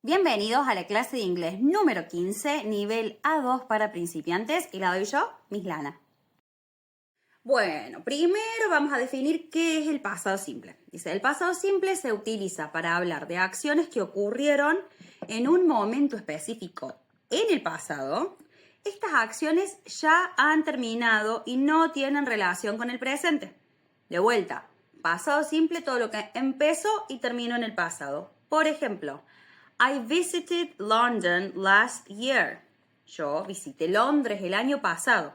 Bienvenidos a la clase de inglés número 15, nivel A2 para principiantes, y la doy yo, Miss Lana. Bueno, primero vamos a definir qué es el pasado simple. Dice, el pasado simple se utiliza para hablar de acciones que ocurrieron en un momento específico en el pasado. Estas acciones ya han terminado y no tienen relación con el presente. De vuelta, pasado simple, todo lo que empezó y terminó en el pasado. Por ejemplo, I visited London last year. Yo visité Londres el año pasado.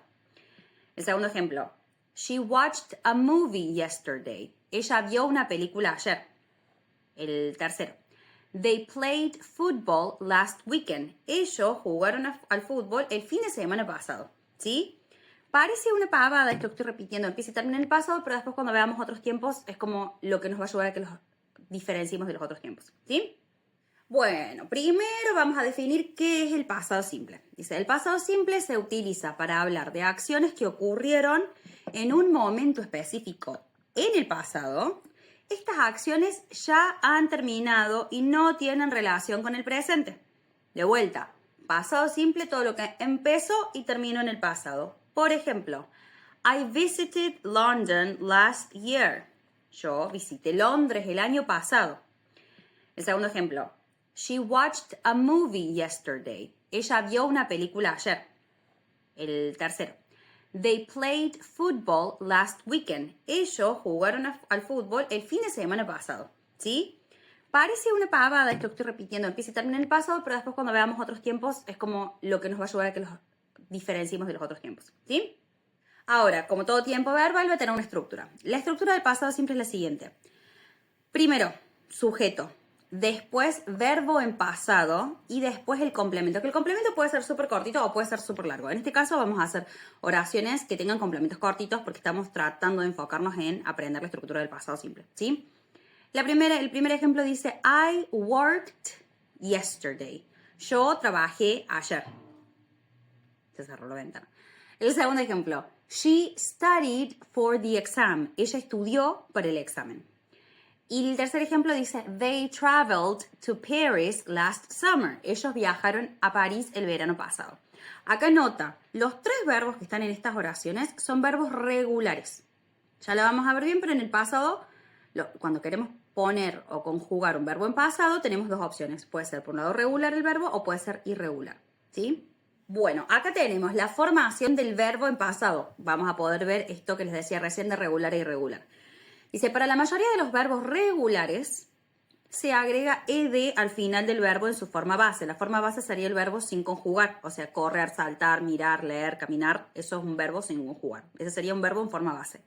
El segundo ejemplo. She watched a movie yesterday. Ella vio una película ayer. El tercero. They played football last weekend. Ellos jugaron al fútbol el fin de semana pasado. ¿Sí? Parece una pavada esto que estoy repitiendo. Empieza y termina en el pasado, pero después cuando veamos otros tiempos es como lo que nos va a ayudar a que los diferenciemos de los otros tiempos. ¿Sí? Bueno, primero vamos a definir qué es el pasado simple. Dice, el pasado simple se utiliza para hablar de acciones que ocurrieron en un momento específico en el pasado. Estas acciones ya han terminado y no tienen relación con el presente. De vuelta, pasado simple, todo lo que empezó y terminó en el pasado. Por ejemplo, I visited London last year. Yo visité Londres el año pasado. El segundo ejemplo. She watched a movie yesterday. Ella vio una película ayer. El tercero. They played football last weekend. Ellos jugaron al fútbol el fin de semana pasado. ¿Sí? Parece una pavada esto que estoy repitiendo. Empieza y termina en el pasado, pero después cuando veamos otros tiempos es como lo que nos va a ayudar a que los diferenciemos de los otros tiempos. ¿Sí? Ahora, como todo tiempo verbal va a tener una estructura. La estructura del pasado siempre es la siguiente. Primero, sujeto. Después verbo en pasado y después el complemento, que el complemento puede ser súper cortito o puede ser súper largo. En este caso vamos a hacer oraciones que tengan complementos cortitos porque estamos tratando de enfocarnos en aprender la estructura del pasado simple, ¿sí? El primer ejemplo dice, I worked yesterday. Yo trabajé ayer. Se cerró la ventana. El segundo ejemplo, she studied for the exam. Ella estudió para el examen. Y el tercer ejemplo dice, they traveled to Paris last summer. Ellos viajaron a París el verano pasado. Acá nota, los tres verbos que están en estas oraciones son verbos regulares. Ya lo vamos a ver bien, pero en el pasado, cuando queremos poner o conjugar un verbo en pasado, tenemos dos opciones. Puede ser por un lado regular el verbo o puede ser irregular. ¿Sí? Bueno, acá tenemos la formación del verbo en pasado. Vamos a poder ver esto que les decía recién de regular e irregular. Dice, para la mayoría de los verbos regulares se agrega ed al final del verbo en su forma base. La forma base sería el verbo sin conjugar, o sea, correr, saltar, mirar, leer, caminar. Eso es un verbo sin conjugar. Ese sería un verbo en forma base.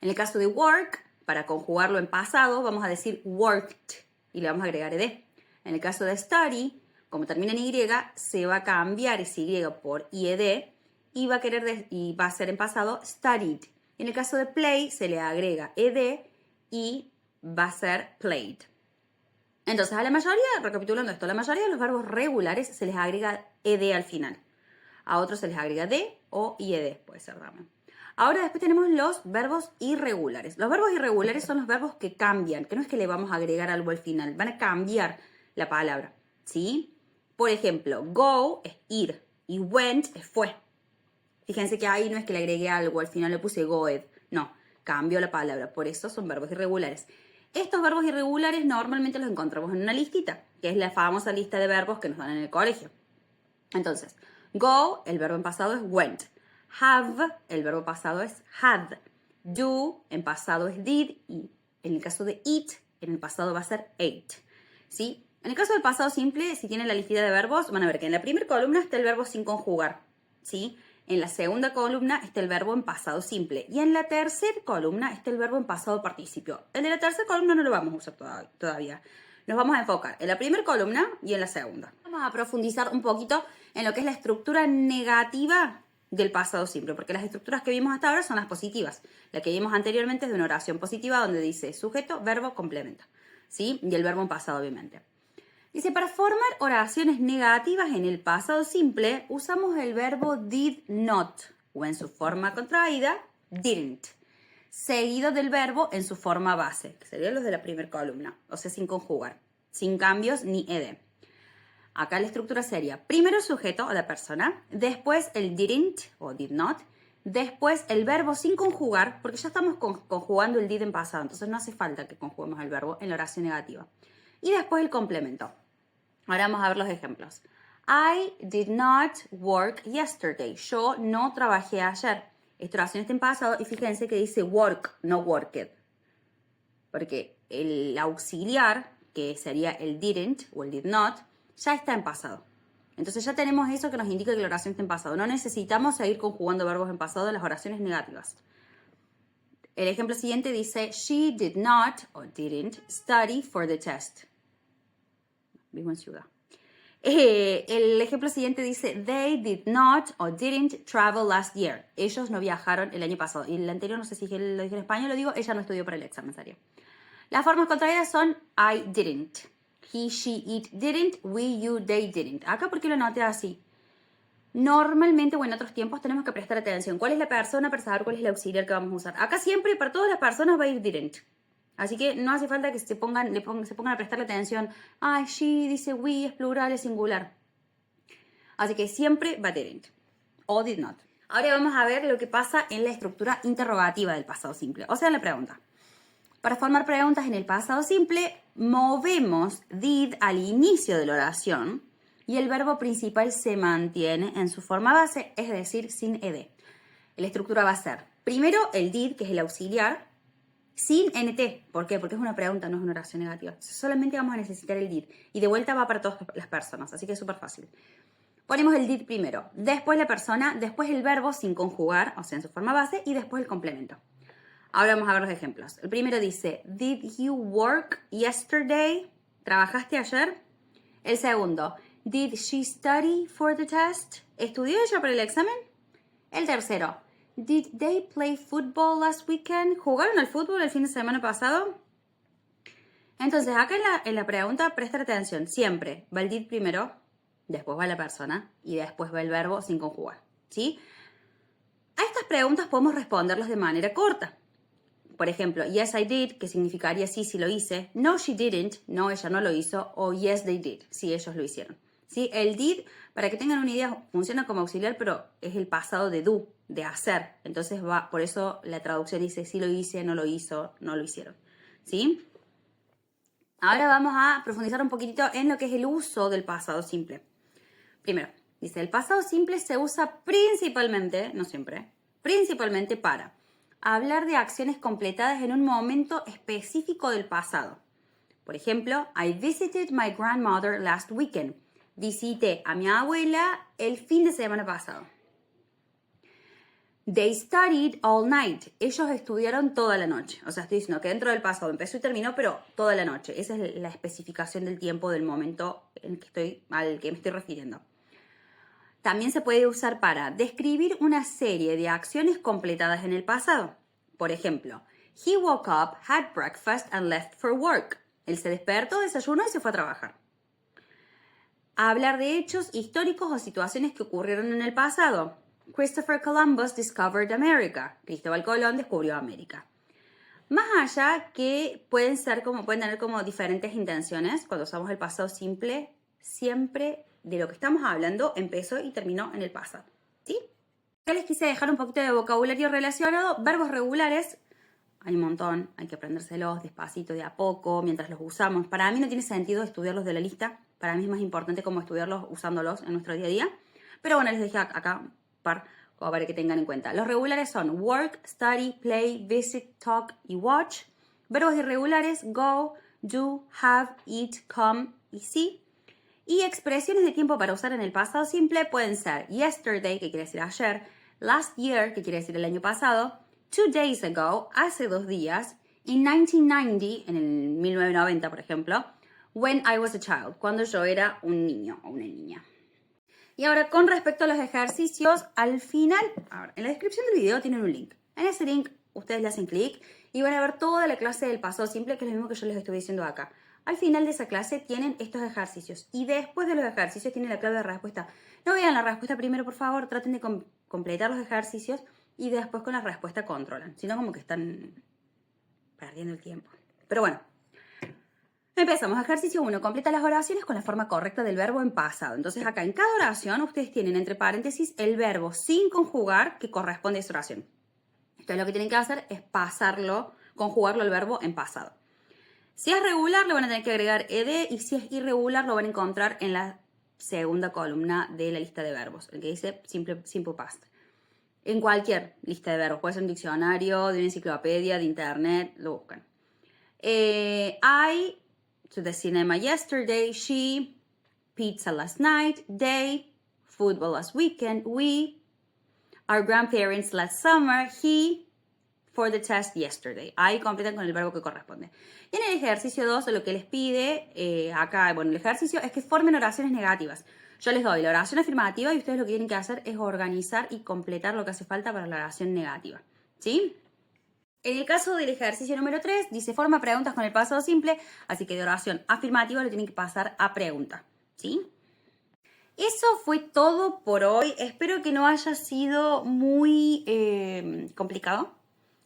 En el caso de work, para conjugarlo en pasado, vamos a decir worked y le vamos a agregar ed. En el caso de study, como termina en y, se va a cambiar ese y por ied y va a ser en pasado studied. En el caso de play, se le agrega ed y va a ser played. Entonces, a la mayoría, recapitulando esto, a la mayoría de los verbos regulares se les agrega ed al final. A otros se les agrega de o ied, puede ser también. Ahora después tenemos los verbos irregulares. Los verbos irregulares son los verbos que cambian, que no es que le vamos a agregar algo al final, van a cambiar la palabra, ¿sí? Por ejemplo, go es ir y went es fue. Fíjense que ahí no es que le agregué algo, al final le puse goed. No, cambió la palabra. Por eso son verbos irregulares. Estos verbos irregulares normalmente los encontramos en una listita, que es la famosa lista de verbos que nos dan en el colegio. Entonces, go, el verbo en pasado es went. Have, el verbo pasado es had. Do, en pasado es did. Y en el caso de eat, en el pasado va a ser ate. ¿Sí? En el caso del pasado simple, si tienen la listita de verbos, van a ver que en la primera columna está el verbo sin conjugar. ¿Sí? En la segunda columna está el verbo en pasado simple. Y en la tercera columna está el verbo en pasado participio. El de la tercera columna no lo vamos a usar todavía. Nos vamos a enfocar en la primera columna y en la segunda. Vamos a profundizar un poquito en lo que es la estructura negativa del pasado simple. Porque las estructuras que vimos hasta ahora son las positivas. La que vimos anteriormente es de una oración positiva donde dice sujeto, verbo, complemento. ¿Sí? Y el verbo en pasado, obviamente. Dice, para formar oraciones negativas en el pasado simple, usamos el verbo did not, o en su forma contraída, didn't, seguido del verbo en su forma base, que serían los de la primera columna, o sea, sin conjugar, sin cambios ni ed. Acá la estructura sería primero el sujeto o la persona, después el didn't o did not, después el verbo sin conjugar, porque ya estamos conjugando el did en pasado, entonces no hace falta que conjuguemos el verbo en la oración negativa. Y después el complemento. Ahora vamos a ver los ejemplos. I did not work yesterday. Yo no trabajé ayer. Esta oración está en pasado y fíjense que dice work, no worked. Porque el auxiliar, que sería el didn't o el did not, ya está en pasado. Entonces ya tenemos eso que nos indica que la oración está en pasado. No necesitamos seguir conjugando verbos en pasado en las oraciones negativas. El ejemplo siguiente dice, she did not o didn't study for the test. Vivo en ciudad. El ejemplo siguiente dice, they did not o didn't travel last year. Ellos no viajaron el año pasado. Y el anterior, no sé si lo dije en español, lo digo, ella no estudió para el examen, sería. Las formas contrarias son I didn't. He, she, it didn't. We, you, they didn't. Acá, ¿por qué lo noté así? Normalmente o en otros tiempos tenemos que prestar atención. ¿Cuál es la persona para saber cuál es el auxiliar que vamos a usar? Acá siempre, para todas las personas va a ir didn't. Así que no hace falta que se pongan a prestarle atención. Ay, she dice we, es plural, es singular. Así que siempre va didn't o did not. Ahora vamos a ver lo que pasa en la estructura interrogativa del pasado simple, o sea, la pregunta. Para formar preguntas en el pasado simple, movemos did al inicio de la oración y el verbo principal se mantiene en su forma base, es decir, sin ed. La estructura va a ser, primero el did, que es el auxiliar, sin nt. ¿Por qué? Porque es una pregunta, no es una oración negativa. Solamente vamos a necesitar el did. Y de vuelta va para todas las personas, así que es súper fácil. Ponemos el did primero, después la persona, después el verbo sin conjugar, o sea, en su forma base, y después el complemento. Ahora vamos a ver los ejemplos. El primero dice, did you work yesterday? ¿Trabajaste ayer? El segundo, did she study for the test? ¿Estudió ella para el examen? El tercero, did they play football last weekend? ¿Jugaron al fútbol el fin de semana pasado? Entonces, acá en la pregunta, prestar atención. Siempre va el did primero, después va la persona y después va el verbo sin conjugar, ¿sí? A estas preguntas podemos responderlas de manera corta. Por ejemplo, yes, I did, que significaría sí, sí lo hice. No, she didn't, no, ella no lo hizo. O yes, they did, sí, ellos lo hicieron. ¿Sí? El did, para que tengan una idea, funciona como auxiliar, pero es el pasado de do, de hacer. Entonces, por eso la traducción dice sí lo hice, no lo hizo, no lo hicieron. ¿Sí? Ahora vamos a profundizar un poquitito en lo que es el uso del pasado simple. Primero, dice, el pasado simple se usa principalmente, no siempre, principalmente para hablar de acciones completadas en un momento específico del pasado. Por ejemplo, I visited my grandmother last weekend. Visité a mi abuela el fin de semana pasado. They studied all night. Ellos estudiaron toda la noche. O sea, estoy diciendo que dentro del pasado empezó y terminó, pero toda la noche. Esa es la especificación del tiempo del momento al que me estoy refiriendo. También se puede usar para describir una serie de acciones completadas en el pasado. Por ejemplo, he woke up, had breakfast and left for work. Él se despertó, desayunó y se fue a trabajar. Hablar de hechos históricos o situaciones que ocurrieron en el pasado. Christopher Columbus discovered America. Cristóbal Colón descubrió América. Más allá que pueden tener como diferentes intenciones cuando usamos el pasado simple, siempre de lo que estamos hablando empezó y terminó en el pasado. ¿Sí? Acá les quise dejar un poquito de vocabulario relacionado. Verbos regulares, hay un montón, hay que aprendérselos despacito, de a poco, mientras los usamos. Para mí no tiene sentido estudiarlos de la lista. Para mí es más importante como estudiarlos usándolos en nuestro día a día. Pero bueno, les dejé acá un par como para que tengan en cuenta. Los regulares son work, study, play, visit, talk y watch. Verbos irregulares, go, do, have, eat, come y see. Y expresiones de tiempo para usar en el pasado simple pueden ser yesterday, que quiere decir ayer, last year, que quiere decir el año pasado, 2 days ago, hace 2 días, in 1990, en el 1990 por ejemplo, when I was a child, cuando yo era un niño o una niña. Y ahora con respecto a los ejercicios, al final, en la descripción del video tienen un link. En ese link ustedes le hacen clic y van a ver toda la clase del pasado simple, que es lo mismo que yo les estoy diciendo acá. Al final de esa clase tienen estos ejercicios y después de los ejercicios tienen la clave de respuesta. No vean la respuesta primero, por favor, traten de completar los ejercicios y después con la respuesta controlan. Si no, como que están perdiendo el tiempo. Pero bueno, Empezamos. Ejercicio 1. Completa las oraciones con la forma correcta del verbo en pasado. Entonces acá en cada oración ustedes tienen entre paréntesis el verbo sin conjugar que corresponde a esa oración. Entonces lo que tienen que hacer es pasarlo, conjugarlo al verbo en pasado. Si es regular le van a tener que agregar ed y si es irregular lo van a encontrar en la segunda columna de la lista de verbos, el que dice simple past. En cualquier lista de verbos, puede ser un diccionario, de una enciclopedia, de internet, lo buscan. I to the cinema yesterday, she, pizza last night, they, football last weekend, we, our grandparents last summer, he, for the test yesterday. Ahí completan con el verbo que corresponde. Y en el ejercicio 2 lo que les pide acá, bueno, el ejercicio es que formen oraciones negativas. Yo les doy la oración afirmativa y ustedes lo que tienen que hacer es organizar y completar lo que hace falta para la oración negativa. ¿Sí? En el caso del ejercicio número 3, dice forma preguntas con el pasado simple, así que de oración afirmativa lo tienen que pasar a pregunta. ¿Sí? Eso fue todo por hoy. Espero que no haya sido muy complicado.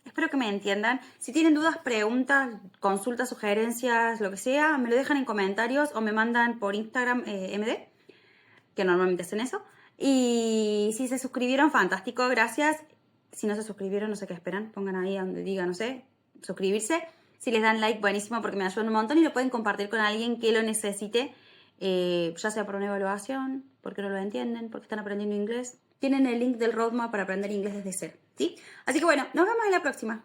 Espero que me entiendan. Si tienen dudas, preguntas, consultas, sugerencias, lo que sea, me lo dejan en comentarios o me mandan por Instagram MD, que normalmente hacen eso. Y si se suscribieron, fantástico, gracias. Si no se suscribieron, no sé qué esperan. Pongan ahí donde diga, no sé, suscribirse. Si les dan like, buenísimo, porque me ayudan un montón y lo pueden compartir con alguien que lo necesite, ya sea por una evaluación, porque no lo entienden, porque están aprendiendo inglés. Tienen el link del roadmap para aprender inglés desde cero, ¿sí? Así que bueno, nos vemos en la próxima.